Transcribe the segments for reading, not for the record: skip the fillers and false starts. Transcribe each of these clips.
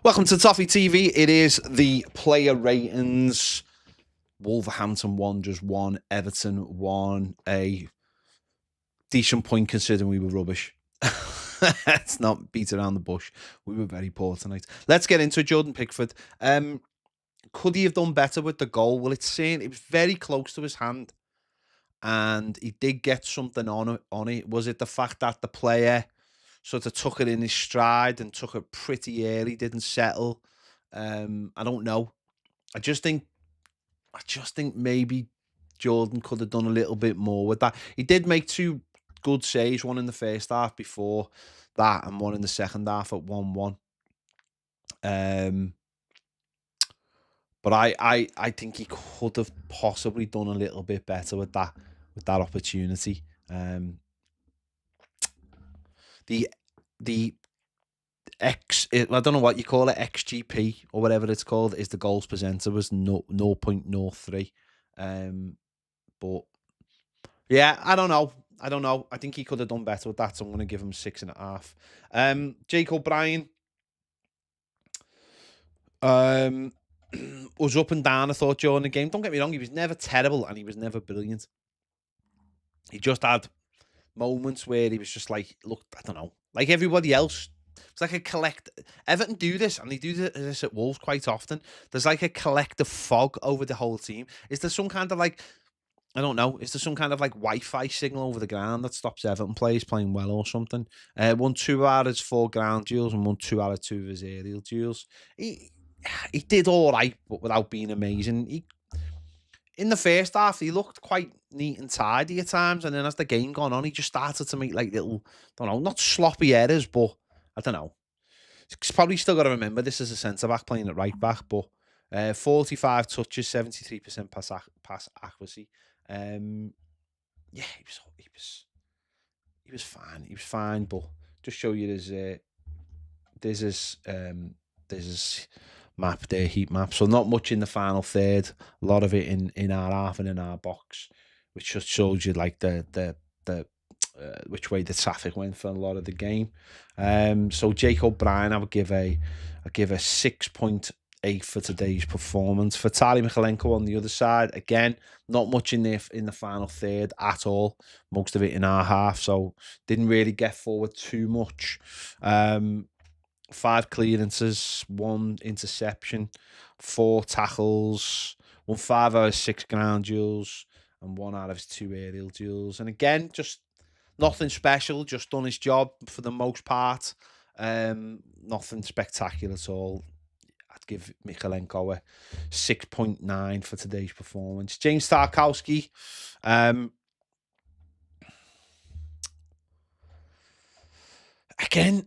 Welcome to Toffee TV. It is the player ratings. Wolverhampton Wanderers won, Everton won. A decent point considering we were rubbish. Let's not beat around the bush. We were very poor tonight. Let's get into it. Jordan Pickford. Could he have done better with the goal? Well, it was very close to his hand, and he did get something on it. Was it the fact that the player sort of took it in his stride and took it pretty early, didn't settle? I don't know. I just think maybe Jordan could have done a little bit more with that. He did make two good saves, one in the first half before that and one in the second half at 1-1. But I think he could have possibly done a little bit better with that opportunity. The I don't know what you call it, XGP or whatever it's called, is the goals presenter was 0.03. But yeah, I don't know. I think he could have done better with that, so I'm going to give him 6.5. Jake O'Brien was up and down, I thought, during the game. Don't get me wrong, he was never terrible and he was never brilliant. He just had moments where he was just like, look, I don't know, like everybody else. It's like a Everton do this, and they do this at Wolves quite often. There's like a collective fog over the whole team. Is there some kind of like, I don't know, is there some kind of like Wi-Fi signal over the ground that stops Everton players playing well or something? Won 2 out of his 4 ground duels and won 2 out of 2 of his aerial duels. He did all right, but without being amazing. In the first half, he looked quite neat and tidy at times, and then as the game gone on, he just started to make like little, I don't know, not sloppy errors, but I don't know. It's probably still got to remember this is a centre-back playing at right-back, but 45 touches, 73% pass accuracy. Yeah, he was fine. He was fine, but just show you there's his map there, heat map. So not much in the final third. A lot of it in our half and in our box, which just shows you like the which way the traffic went for a lot of the game. So Jake O'Brien, I would give a 6.8 for today's performance. For Tali Michalenko on the other side, again, not much in the final third at all. Most of it in our half, so didn't really get forward too much. 5 clearances, 1 interception, 4 tackles, won 5 out of 6 ground duels, and 1 out of his 2 aerial duels. And again, just nothing special, just done his job for the most part. Nothing spectacular at all. I'd give Michalenko a 6.9 for today's performance. James Tarkowski, again,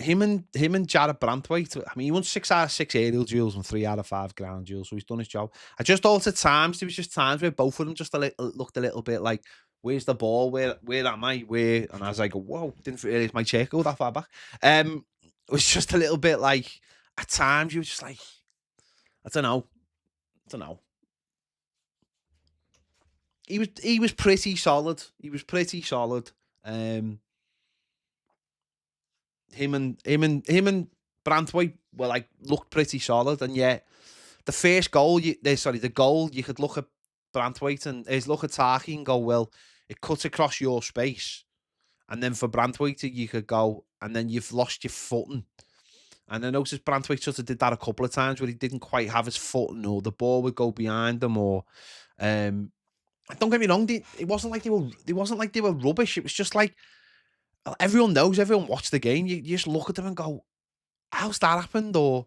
him and Jared Brantwaite, I mean, he won 6 out of 6 aerial duels and 3 out of 5 ground duels, so he's done his job. I just thought at times, there was just times where both of them just looked a little bit like, where's the ball? Where am I? Where? And I was like, whoa, didn't realize my chair go that far back. It was just a little bit like, at times you were just like, I don't know. He was pretty solid. Him and Brantwaite were like looked pretty solid, and yet the first goal, the goal, you could look at Brantwaite and look at Tarky and go, well, it cuts across your space, and then for Brantwaite you could go, and then you've lost your footing. And I noticed Brantwaite sort of did that a couple of times where he didn't quite have his footing, or the ball would go behind him, or don't get me wrong, it wasn't like they were rubbish. It was just like, everyone watched the game. You just look at them and go, how's that happened? Or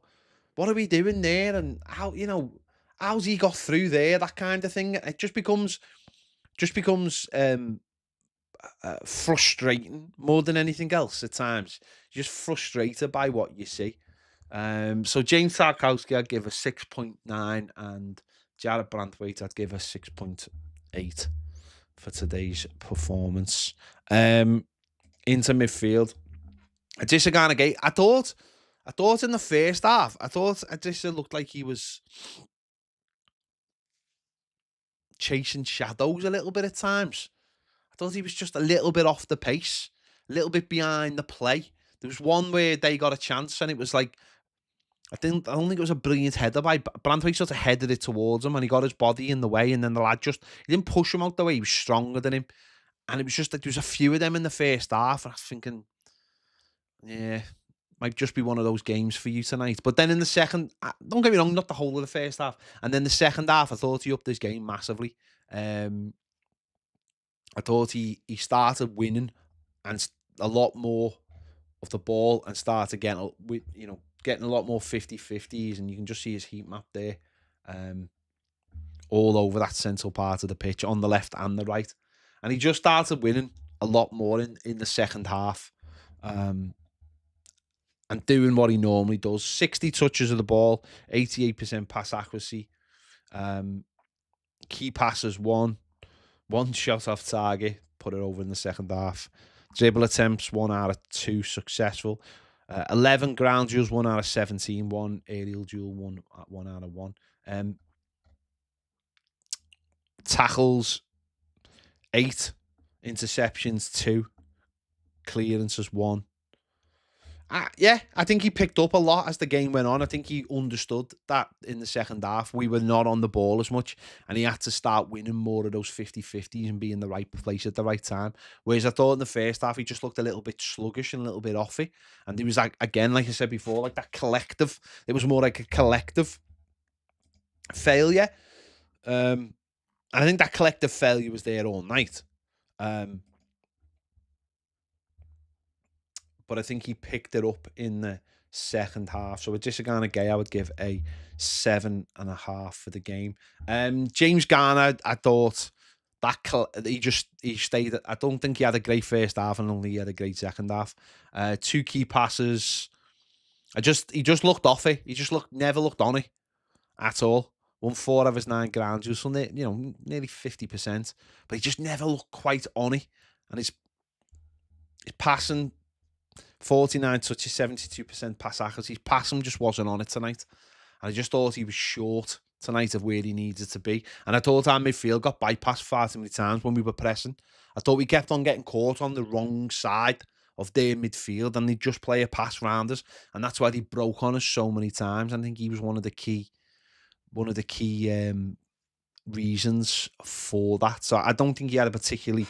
what are we doing there? And how's he got through there? That kind of thing. It just becomes frustrating more than anything else at times. You're just frustrated by what you see. So James Tarkowski, I'd give a 6.9, and Jared Brantwaite, I'd give a 6.8 for today's performance. Into midfield, Adissa Garnagay. I thought in the first half, Adissa looked like he was chasing shadows a little bit at times. I thought he was just a little bit off the pace, a little bit behind the play. There was one where they got a chance, and it was like I don't think it was a brilliant header by Branthwaite. Sort of headed it towards him, and he got his body in the way, and then the lad just he didn't push him out the way. He was stronger than him, and it was just like there was a few of them in the first half, and I was thinking, yeah, might just be one of those games for you tonight. But then in the second, don't get me wrong, not the whole of the first half, and then the second half, I thought he upped his game massively. Um, I thought he started winning and a lot more of the ball and started getting with getting a lot more 50-50s, and you can just see his heat map there, um, all over that central part of the pitch on the left and the right, and he just started winning a lot more in the second half, and doing what he normally does. 60 touches of the ball, 88% pass accuracy, key passes one shot off target, put it over in the second half. Dribble attempts, 1 out of 2 successful. 11 ground duels, 1 out of 17. 1 aerial duel, 1 out of 1. Tackles, 8. Interceptions, 2. Clearances, 1. Yeah, I think he picked up a lot as the game went on. I think he understood that in the second half we were not on the ball as much, and he had to start winning more of those 50-50s and be in the right place at the right time. Whereas I thought in the first half he just looked a little bit sluggish and a little bit offy. And he was like, again, like I said before, like that collective. It was more like a collective failure. And I think that collective failure was there all night. But I think he picked it up in the second half. So with Disagana Gay, I would give a 7.5 for the game. James Garner, I thought that he stayed. I don't think he had a great first half, and only he had a great second half. 2 key passes. He just looked off it. He just never looked on it at all. Won 4 of his 9 ground duels, so nearly 50%. But he just never looked quite on it, and his passing. 49 touches, 72% pass accuracy. His passing just wasn't on it tonight. And I just thought he was short tonight of where he needed to be. And I thought our midfield got bypassed far too many times when we were pressing. I thought we kept on getting caught on the wrong side of their midfield, and they'd just play a pass round us. And that's why they broke on us so many times. I think he was one of the key reasons for that. So I don't think he had a particularly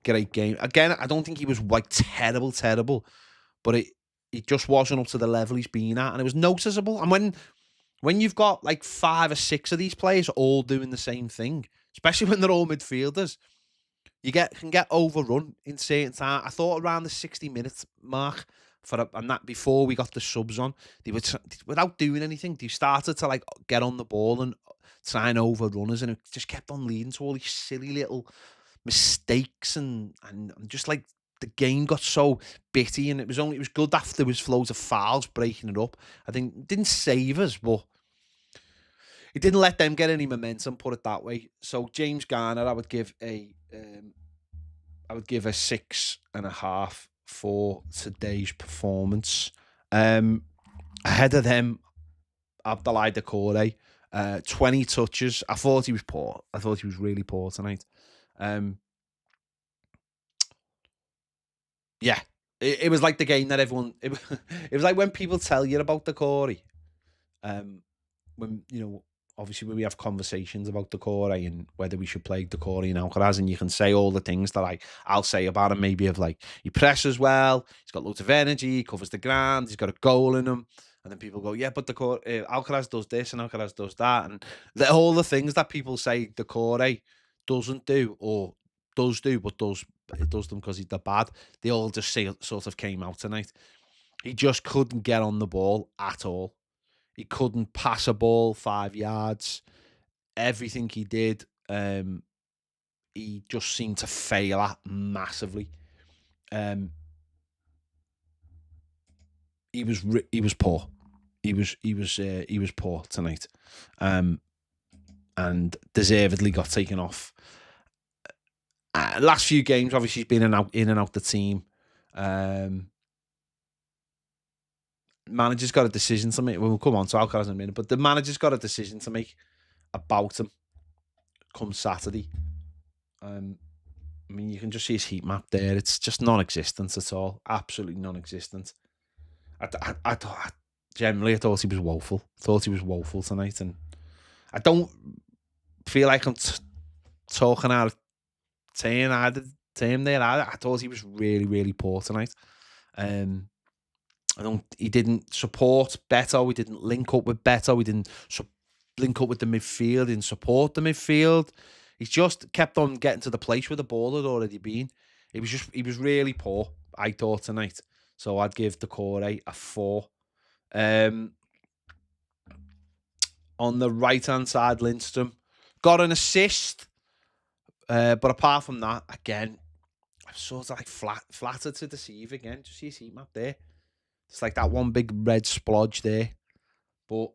great game. Again, I don't think he was like terrible. But it just wasn't up to the level he's been at, and it was noticeable. And when you've got like 5 or 6 of these players all doing the same thing, especially when they're all midfielders, you can get overrun in certain time. I thought around the 60-minute mark and that before we got the subs on, they were without doing anything. They started to like get on the ball and try and overrun us, and it just kept on leading to all these silly little mistakes and just like. The game got so bitty, and it was good after there was loads of fouls breaking it up. I think it didn't save us, but it didn't let them get any momentum, put it that way. So James Garner, I would give a 6.5 for today's performance. Ahead of them, Abdoulaye Doucouré, 20 touches. I thought he was poor. I thought he was really poor tonight. Yeah, it was like the game that everyone. It was like when people tell you about Doucouré, when obviously when we have conversations about Doucouré and whether we should play Doucouré and Alcaraz, and you can say all the things that I'll say about him, maybe of like he presses well, he's got loads of energy, he covers the ground, he's got a goal in him, and then people go, yeah, but Alcaraz does this and Alcaraz does that, and all the things that people say Doucouré doesn't do or does do, but it does them because they're bad. They all just sort of came out tonight. He just couldn't get on the ball at all. He couldn't pass a ball 5 yards. Everything he did, he just seemed to fail at massively. He was poor. He was poor tonight, and deservedly got taken off. Last few games, obviously, he's been in and out the team. Manager's got a decision to make. We'll come on to Alcaraz in a minute, but the manager's got a decision to make about him come Saturday. I mean, you can just see his heat map there. It's just non-existent at all. Absolutely non-existent. Generally, I thought he was woeful. Thought he was woeful tonight, and I don't feel like I'm talking out of turn there either. I thought he was really, really poor tonight. He didn't support better. We didn't link up with better. We didn't link up with the midfield and support the midfield. He just kept on getting to the place where the ball had already been. He was really poor, I thought, tonight. So I'd give Decore a 4. On the right-hand side, Lindstrom got an assist. But apart from that, again, I'm sort of like flattered to deceive again. Just see his heat map there. It's like that one big red splodge there. But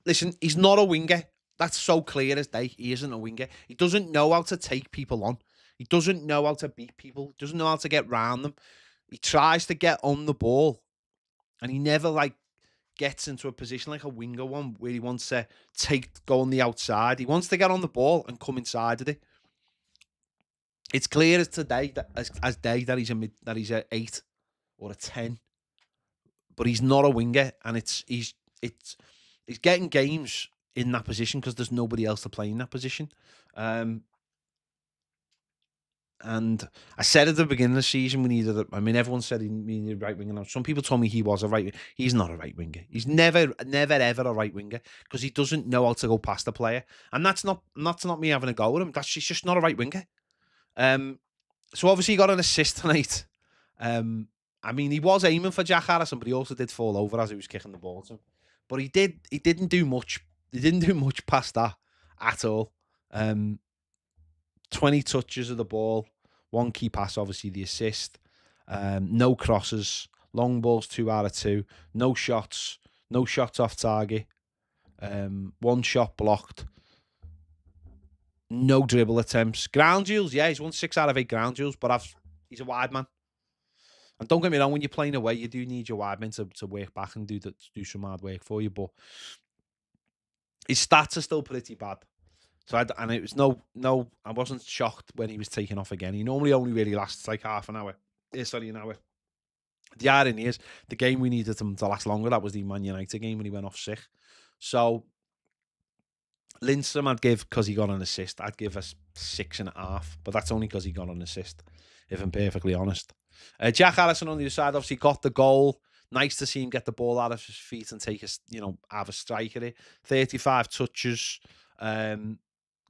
listen, he's not a winger. That's so clear as day. He isn't a winger. He doesn't know how to take people on. He doesn't know how to beat people. He doesn't know how to get round them. He tries to get on the ball, and he never gets into a position like a winger one where he wants to go on the outside. He wants to get on the ball and come inside of it. It's clear as today that he's a 8 or a 10, but he's not a winger, and he's getting games in that position because there's nobody else to play in that position. And I said at the beginning of the season we needed. Everyone said we needed a right winger. Now, some people told me he was a right winger. He's not a right winger. He's never ever a right winger because he doesn't know how to go past the player. And that's not me having a go with him. He's just not a right winger. So obviously he got an assist tonight. He was aiming for Jack Harrison, but he also did fall over as he was kicking the ball to him. But he didn't do much. He didn't do much past that at all. 20 touches of the ball, 1 key pass, obviously the assist. No crosses, long balls 2 out of 2, no shots off target. 1 shot blocked. No dribble attempts. Ground duels, yeah, he's won 6 out of 8 ground duels, but he's a wide man. And don't get me wrong, when you're playing away, you do need your wide men to work back and do some hard work for you. But his stats are still pretty bad. So it was I wasn't shocked when he was taken off again. He normally only really lasts like half an hour. An hour. The irony is, the game we needed him to last longer, that was the Man United game when he went off sick. So Lindstrom I'd give, because he got an assist, I'd give a 6.5. But that's only because he got an assist, if I'm perfectly honest. Jack Harrison on the other side obviously got the goal. Nice to see him get the ball out of his feet and have a strike at it. 35 touches.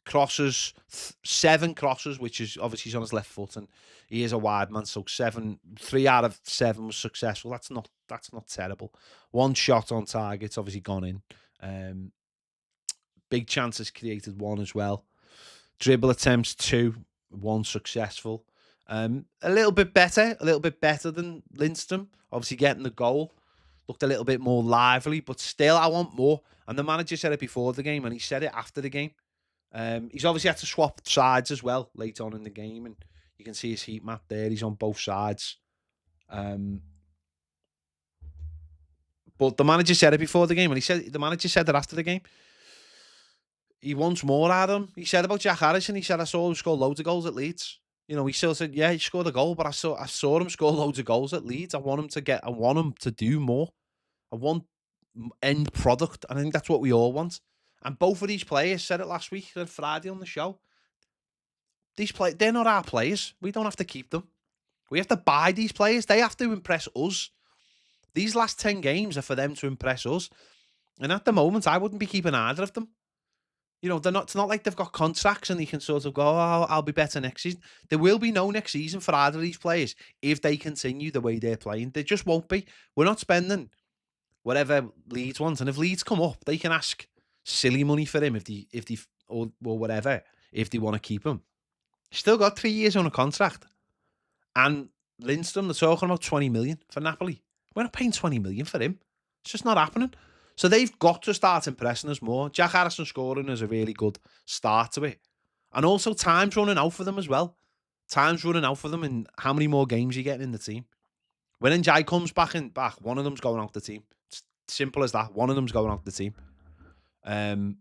Crosses, 7 crosses, which is obviously he's on his left foot and he is a wide man, so 3 out of 7 was successful. That's not terrible. 1 shot on target, obviously gone in. Big chances created, 1 as well. Dribble attempts 2, 1 successful. A little bit better than Lindstrom. Obviously getting the goal. Looked a little bit more lively, but still I want more. And the manager said it before the game and he said it after the game. He's obviously had to swap sides as well later on in the game, and you can see his heat map there. He's on both sides. But the manager said it before the game, and the manager said that after the game. He wants more out of him. He said about Jack Harrison, he said, I saw him score loads of goals at Leeds. He still said, yeah, he scored a goal, but I saw him score loads of goals at Leeds. I want him to do more. I want end product, and I think that's what we all want. And both of these players said it last week, Friday on the show. They're not our players. We don't have to keep them. We have to buy these players. They have to impress us. These last 10 games are for them to impress us. And at the moment, I wouldn't be keeping either of them. It's not like they've got contracts and they can sort of go, oh, I'll be better next season. There will be no next season for either of these players if they continue the way they're playing. There just won't be. We're not spending whatever Leeds want. And if Leeds come up, they can ask silly money for him if they or whatever, if they want to keep him. He's still got 3 years on a contract. And Lindstrom, they're talking about 20 million for Napoli. We're not paying 20 million for him. It's just not happening. So they've got to start impressing us more. Jack Harrison scoring is a really good start to it. And also time's running out for them as well. Time's running out for them, and how many more games are you getting in the team? When Njai comes back, one of them's going out the team. It's simple as that. One of them's going out the team. And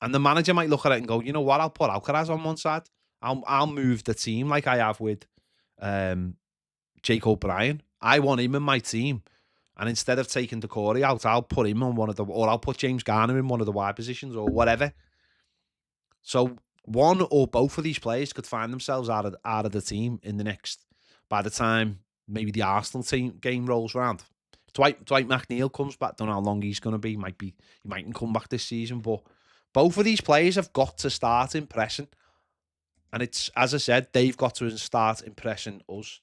the manager might look at it and go, you know what, I'll put Alcaraz on one side. I'll move the team like I have with Jake O'Brien. I want him in my team. And instead of taking Decore out, I'll put him on or I'll put James Garner in one of the wide positions or whatever. So one or both of these players could find themselves out of the team in the next, by the time maybe the Arsenal team game rolls around. Dwight McNeil comes back. Don't know how long he's going to be. He mightn't come back this season, but both of these players have got to start impressing. And it's, as I said, they've got to start impressing us.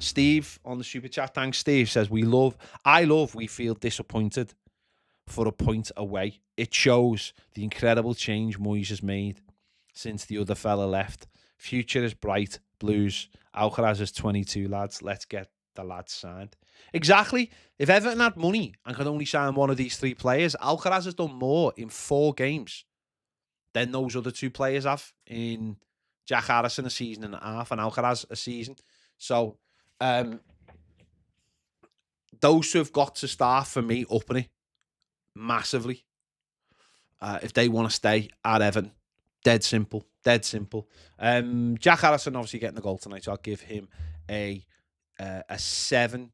Steve on the super chat, thanks Steve, says we feel disappointed for a point away. It shows the incredible change Moyes has made since the other fella left. Future is bright, Blues. Alcaraz is 22, lads. Let's get the lads signed. Exactly. If Everton had money and could only sign one of these three players, Alcaraz has done more in 4 games than those other 2 players have in Jack Harrison a season and a half and Alcaraz a season. So those 2 have got to start for me upping it massively if they want to stay at Everton. Dead simple. Jack Harrison obviously getting the goal tonight, so I'll give him a 7.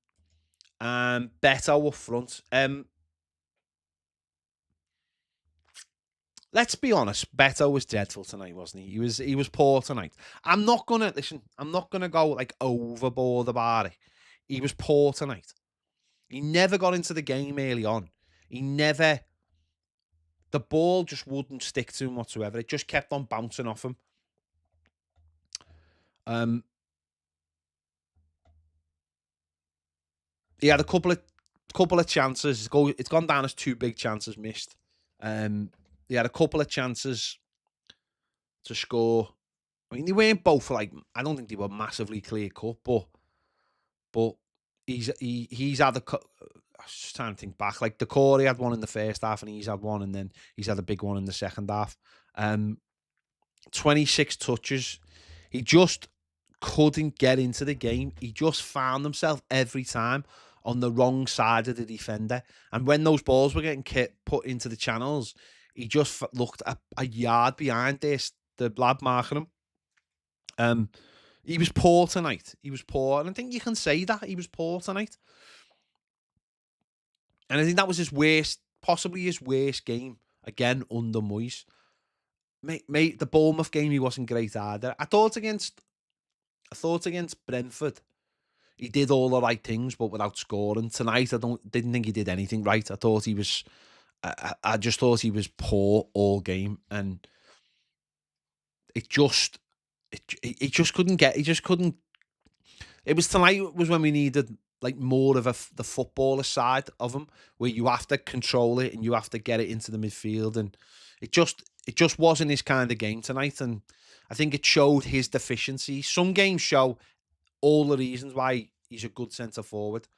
Beto up front. Let's be honest, Beto was dreadful tonight, wasn't he? He was poor tonight. I'm not gonna go like overboard about it. He was poor tonight. He never got into the game early on. The ball just wouldn't stick to him whatsoever. It just kept on bouncing off him. He had a couple of chances. It's gone down as 2 big chances missed. He had a couple of chances to score. I mean, they weren't both I don't think they were massively clear cut, but he's had I was just trying to think back. Like Decore had one in the first half, and he's had one, and then he's had a big one in the second half. 26 touches. He just couldn't get into the game. He just found himself every time on the wrong side of the defender. And when those balls were getting put into the channels, he just looked a yard behind this, the lad marking him. He was poor tonight. He was poor. And I think you can say that. He was poor tonight. And I think that was possibly his worst game, again, under Moyes. Mate, the Bournemouth game, he wasn't great either. I thought against Brentford, he did all the right things, but without scoring. Tonight, didn't think he did anything right. I thought he was, I just thought he was poor all game, and he just couldn't. It was tonight was when we needed like more of the footballer side of him, where you have to control it and you have to get it into the midfield, and it just wasn't his kind of game tonight, and I think it showed his deficiency. Some games show all the reasons why he's a good centre forward.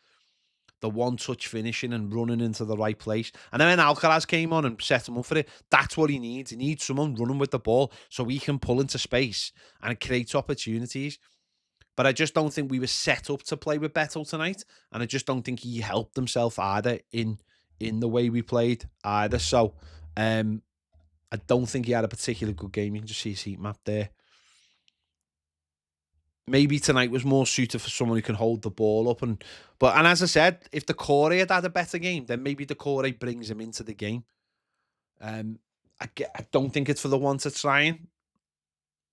The one-touch finishing and running into the right place. And then when Alcaraz came on and set him up for it, that's what he needs. He needs someone running with the ball so he can pull into space and create opportunities. But I just don't think we were set up to play with Beto tonight. And I just don't think he helped himself either in the way we played either. So I don't think he had a particularly good game. You can just see his heat map there. Maybe tonight was more suited for someone who can hold the ball up. And as I said, if Decore had a better game, then maybe Decore brings him into the game. I don't think it's for the one to trying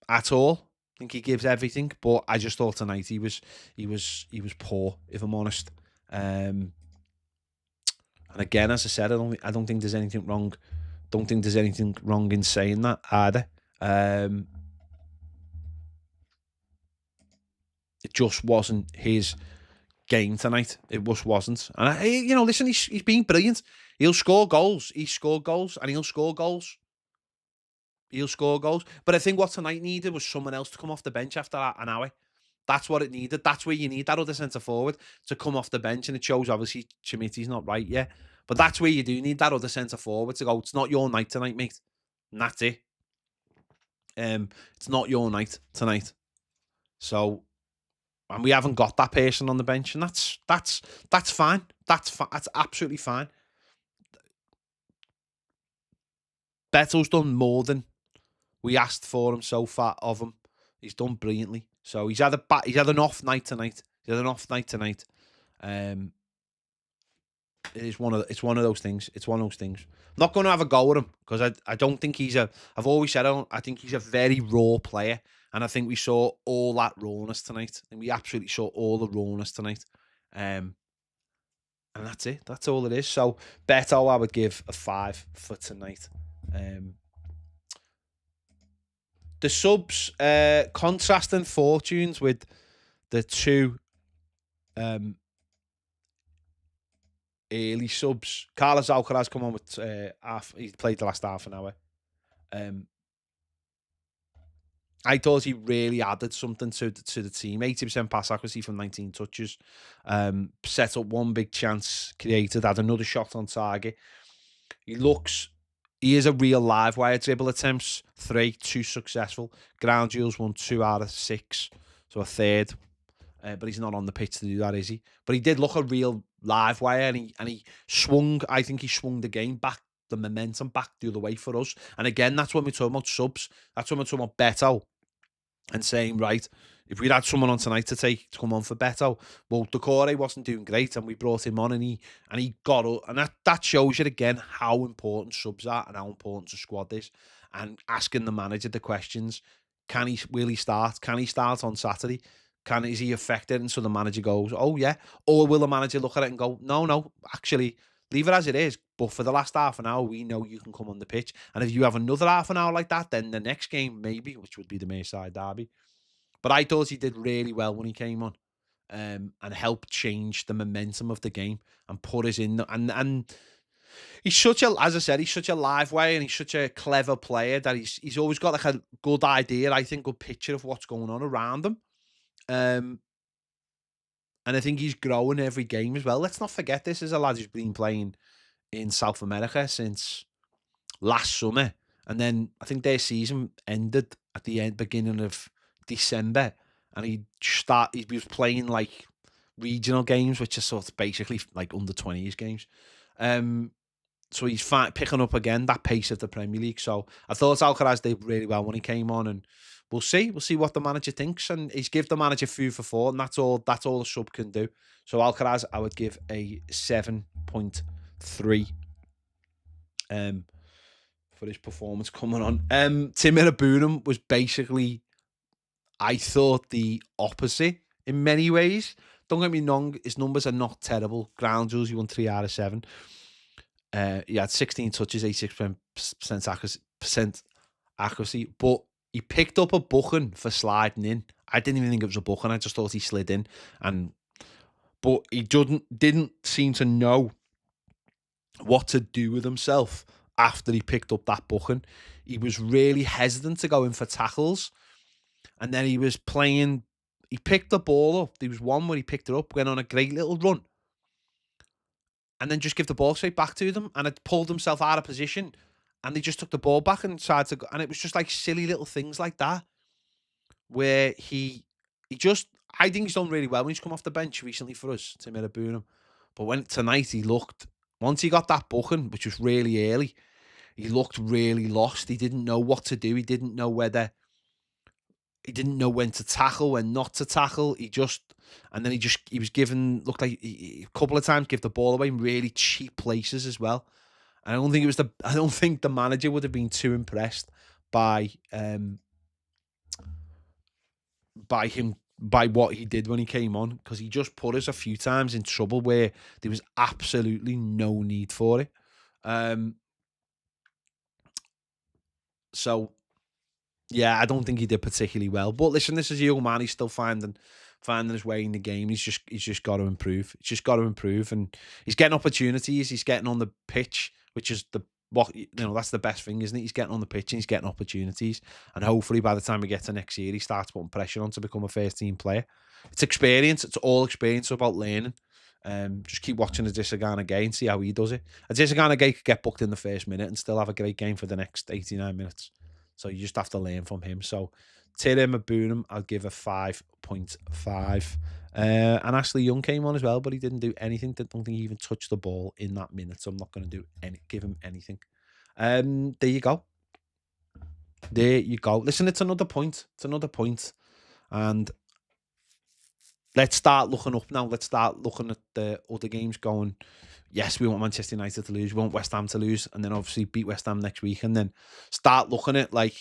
at all. I think he gives everything, but I just thought tonight he was poor, if I'm honest. And again, as I said, I don't think there's anything wrong. Don't think there's anything wrong in saying that either. It just wasn't his game tonight. It just wasn't. And listen, he's been brilliant. He'll score goals. He scored goals, and he'll score goals. But I think what tonight needed was someone else to come off the bench after an hour. That's what it needed. That's where you need that other centre forward to come off the bench. And it shows, obviously, Chimiti's not right yet. But that's where you do need that other centre forward to go, it's not your night tonight, mate. And that's it. It's not your night tonight. So, and we haven't got that person on the bench, and that's fine. That's absolutely fine. Beto's done more than we asked for him so far of him. He's done brilliantly. So he's had an off night tonight. Um, it's one of those things. It's one of those things. I'm not going to have a go at him because I don't think he's a. I've always said I think he's a very raw player, and I think we saw all that rawness tonight. And we absolutely saw all the rawness tonight. And that's it. That's all it is. So Beto, I would give a 5 for tonight. The subs, contrasting fortunes with the two early subs. Carlos Alcaraz come on with he played the last half an hour. I thought he really added something to the team. 80% pass accuracy from 19 touches. Set up one big chance, created, had another shot on target. He is a real live wire. Dribble attempts, 3, 2 successful. Ground duels, 1, 2 out of 6. So a third. But he's not on the pitch to do that, is he? But he did look a real live wire, and he swung. I think he swung the game back, the momentum back the other way for us. And again, that's when we're talking about subs. That's when we're talking about Beto and saying, right, if we'd had someone on tonight to come on for Beto, well, Decore wasn't doing great, and we brought him on, and he got up, and that shows you again how important subs are and how important the squad is, and asking the manager the questions: will he start? Can he start on Saturday? Is he affected? And so the manager goes, oh yeah, or will the manager look at it and go, no, actually, leave it as it is. But for the last half an hour, we know you can come on the pitch. And if you have another half an hour like that, then the next game, maybe, which would be the Merseyside derby. But I thought he did really well when he came on, and helped change the momentum of the game and put us in. And he's such a, as I said, he's such a live way, and he's such a clever player that he's always got like a good idea, I think, good picture of what's going on around him. And I think he's growing every game as well. Let's not forget, this is a lad who's been playing in South America since last summer. And then I think their season ended at the beginning of December. And he was playing like regional games, which are sort of basically like under 20s games. So he's picking up again that pace of the Premier League. So I thought Alcaraz did really well when he came on, and we'll see what the manager thinks. And he's give the manager food for thought, and that's all the sub can do. So Alcaraz, I would give a 7.3 for his performance coming on. Timur Abunam was basically, I thought, the opposite in many ways. Don't get me wrong, his numbers are not terrible. Ground rules, he won 3 out of 7. He had 16 touches, 86% accuracy, but he picked up a booking for sliding in. I didn't even think it was a booking. I just thought he slid in, but he didn't seem to know what to do with himself after he picked up that booking. He was really hesitant to go in for tackles, and then he was playing. He picked the ball up. There was one where he picked it up, went on a great little run, and then just give the ball straight back to them, and it pulled himself out of position, and they just took the ball back and tried to go, and it was just like silly little things like that, where he just, I think he's done really well when he's come off the bench recently for us, Timur Abunam. But when tonight once he got that booking, which was really early, he looked really lost. He didn't know what to do. He didn't know when to tackle, when not to tackle. He was given, looked like a couple of times, give the ball away in really cheap places as well. And I don't think the manager would have been too impressed by what he did when he came on, because he just put us a few times in trouble where there was absolutely no need for it. So yeah, I don't think he did particularly well. But listen, this is a young man. He's still finding his way in the game. He's just got to improve. He's just got to improve, and he's getting opportunities. He's getting on the pitch, which is that's the best thing, isn't it? He's getting on the pitch and he's getting opportunities, and hopefully by the time we get to next year, he starts putting pressure on to become a first team player. It's experience. It's all experience about learning. Just keep watching Adesanya Gay and see how he does it. Adesanya Gay could get booked in the first minute and still have a great game for the next 89 minutes. So you just have to learn from him. So Timur Abunam, I'll give a 5.5. And Ashley Young came on as well, but he didn't do anything. I don't think he even touched the ball in that minute. So I'm not going to give him anything. There you go. There you go. Listen, it's another point. And let's start looking up now. Let's start looking at the other games going, yes, we want Manchester United to lose. We want West Ham to lose. And then obviously beat West Ham next week. And then start looking at, like,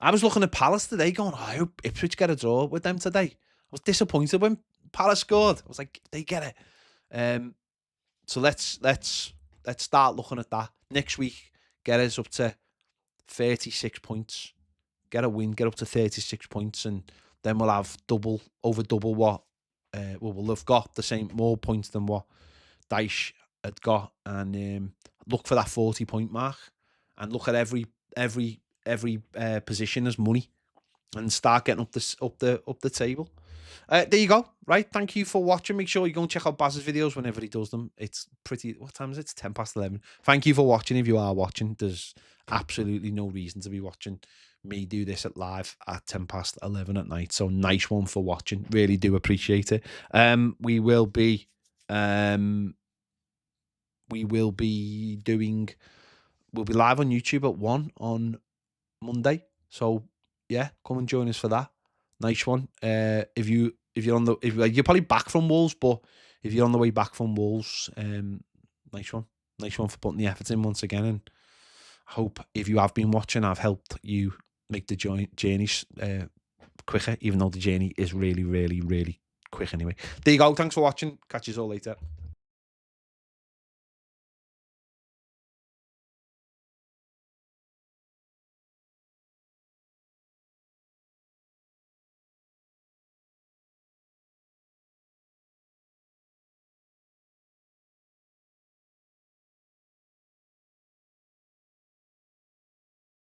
I was looking at Palace today going, I hope Ipswich get a draw with them today. I was disappointed when Palace scored. I was like, they get it. So let's start looking at that. Next week, get us up to 36 points. Get a win, get up to 36 points, and then we'll have over double what we'll have got the same, more points than what Dyche had got, and look for that 40-point mark, and look at every position as money, and start getting up the table. There you go. Right, thank you for watching. Make sure you go and check out Baz's videos whenever he does them. It's pretty. What time is it? It's 11:10. Thank you for watching. If you are watching, there's absolutely no reason to be watching me do this live at 11:10 at night. So nice one for watching. Really do appreciate it. We will be we'll be live on YouTube at 1 on Monday. So yeah, come and join us for that. Nice one. If you're probably back from Wolves, but if you're on the way back from Wolves, nice one for putting the effort in once again. And I hope if you have been watching, I've helped you make the journey quicker, even though the journey is really, really, really quick anyway. There you go. Thanks for watching. Catch you all later.